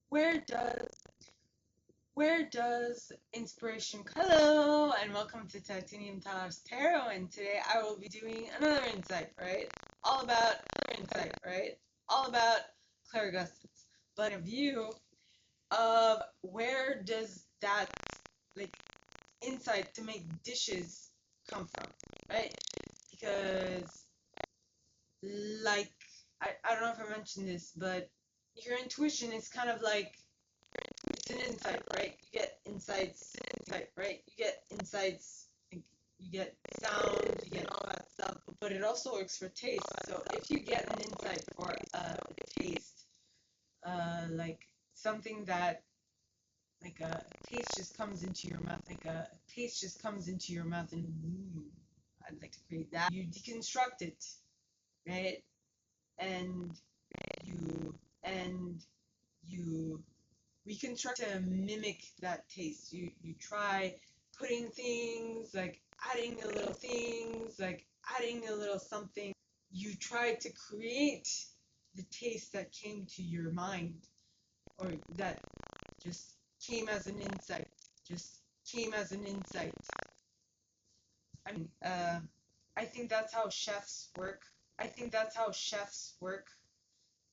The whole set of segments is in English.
Where does where does inspiration come? Hello and welcome to Titanium Talks Tarot, and today I will be doing another insight, right? All about All about clairgustance, but a view of where does that like insight to make dishes come from, right? Because like I don't know if I mentioned this, but your intuition is kind of like it's an insight, right? You get insights, right? You get insights, you get sound, you get all that stuff, but it also works for taste. So if you get an insight for a taste, like something that like a taste just comes into your mouth, and I'd like to create that. You deconstruct it, right? And you and you reconstruct to mimic that taste. You try putting things like adding a little something. You try to create the taste that came to your mind, or that just came as an insight. Just came as an insight. I mean, I think that's how chefs work.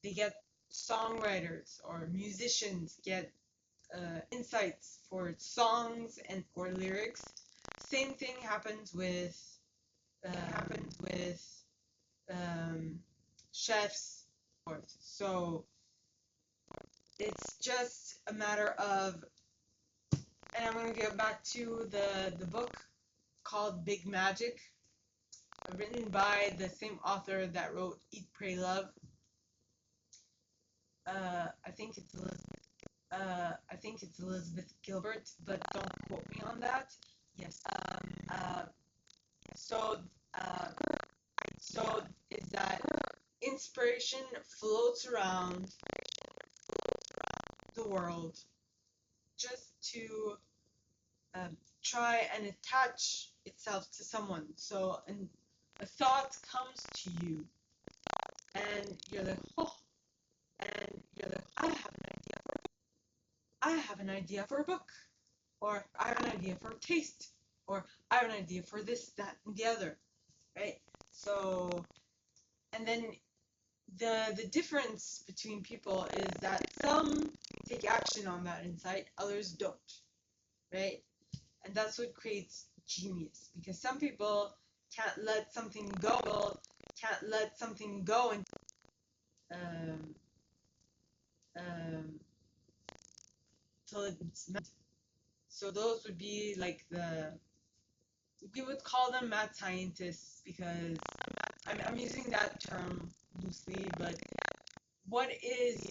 They get songwriters or musicians get insights for songs and or lyrics. Same thing happens with um, chefs. So it's just a matter of, and I'm going to get back to the book called Big Magic, written by the same author that wrote Eat, Pray, Love. I think it's Elizabeth Gilbert, but don't quote me on that. Yes. So, uh, so is that inspiration floats around the world just to try and attach itself to someone. So, a thought comes to you, and you're like, oh, I have an idea for a book, or I have an idea for a taste, or I have an idea for this, that, and the other, right? So, and then the difference between people is that some take action on that insight, others don't, right? And that's what creates genius, because some people can't let something go um, um, till it's meant. So those would be like we would call them mad scientists, because I'm using that term loosely, but what is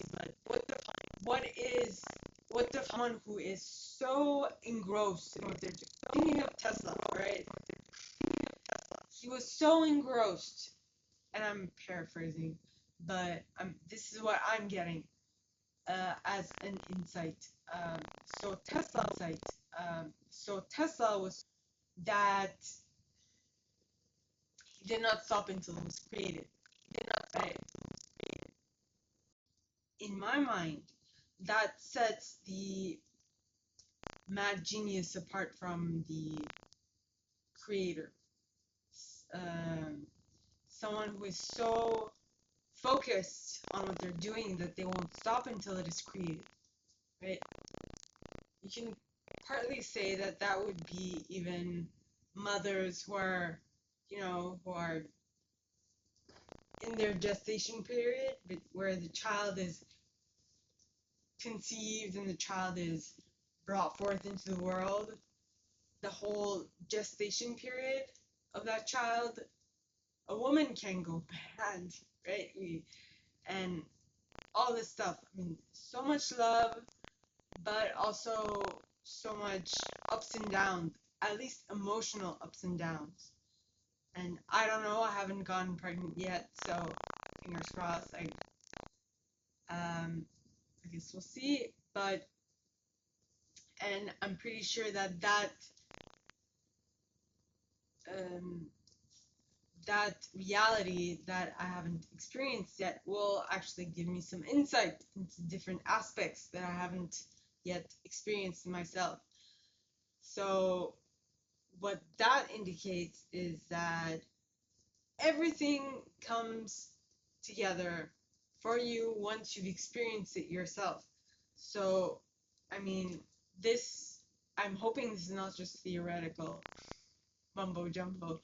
what the someone who is so engrossed in what they're doing. Thinking of Tesla, right? He was so engrossed, and I'm paraphrasing, but this is what I'm getting as an insight. Um, so Tesla was that he did not stop until it was created. Right? In my mind, that sets the mad genius apart from the creator. Um, Someone who is so focused on what they're doing that they won't stop until it is created, right? You can partly say that that would be even mothers who are, who are in their gestation period, but where the child is conceived and the child is brought forth into the world. The whole gestation period of that child, a woman can go bad, right? And all this stuff. I mean, so much love, but also so much ups and downs, at least emotional ups and downs. And I don't know, I haven't gotten pregnant yet, so fingers crossed. I guess we'll see. But and I'm pretty sure that um, that reality that I haven't experienced yet will actually give me some insight into different aspects that I haven't yet experienced myself. So, what that indicates is that everything comes together for you once you've experienced it yourself. So, I mean, this, I'm hoping this is not just theoretical mumbo jumbo.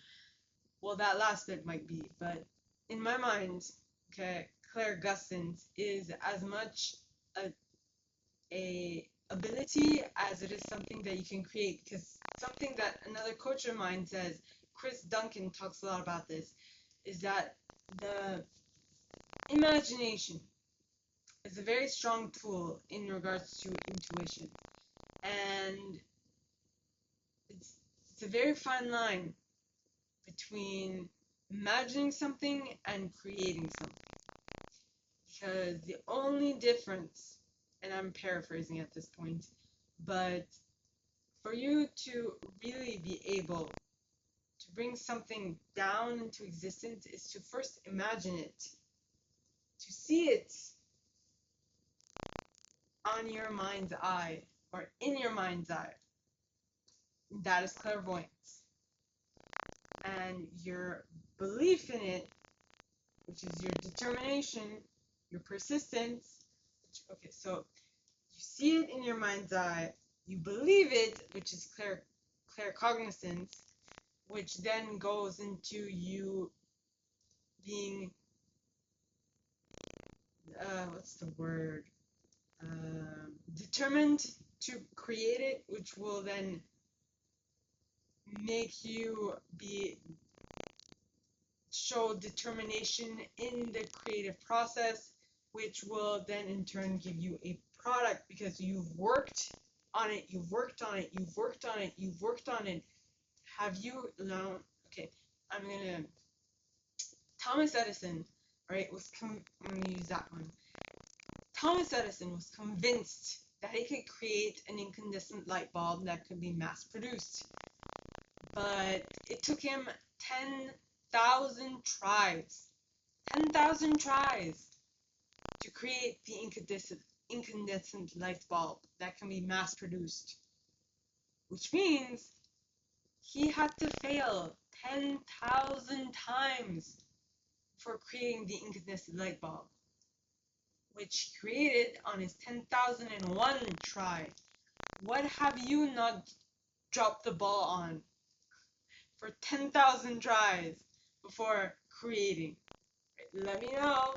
Well, that last bit might be, but in my mind, okay, Claire Gustins is as much a, a ability as it is something that you can create. Because something that another coach of mine says, Chris Duncan talks a lot about this, is that the imagination is a very strong tool in regards to intuition. And it's, it's a very fine line between imagining something and creating something. Because the only difference, and I'm paraphrasing at this point, but for you to really be able to bring something down into existence is to first imagine it, to see it on your mind's eye or in your mind's eye. That is clairvoyance. And your belief in it, which is your determination, your persistence. Okay, so you see it in your mind's eye, you believe it, which is claircognizance, which then goes into you being, what's the word? Determined to create it, which will then make you show determination in the creative process, which will then in turn give you a product because you've worked on it, you've worked on it, you've worked on it, you've worked on it. Have you known? Okay, I'm gonna. Thomas Edison, right? I'm gonna use that one. Thomas Edison was convinced that he could create an incandescent light bulb that could be mass produced, but it took him 10,000 tries. 10,000 tries to create the incandescent light bulb that can be mass produced, which means he had to fail 10,000 times for creating the incandescent light bulb, which he created on his 10,001 try. What have you not dropped the ball on for 10,000 tries before creating? Let me know.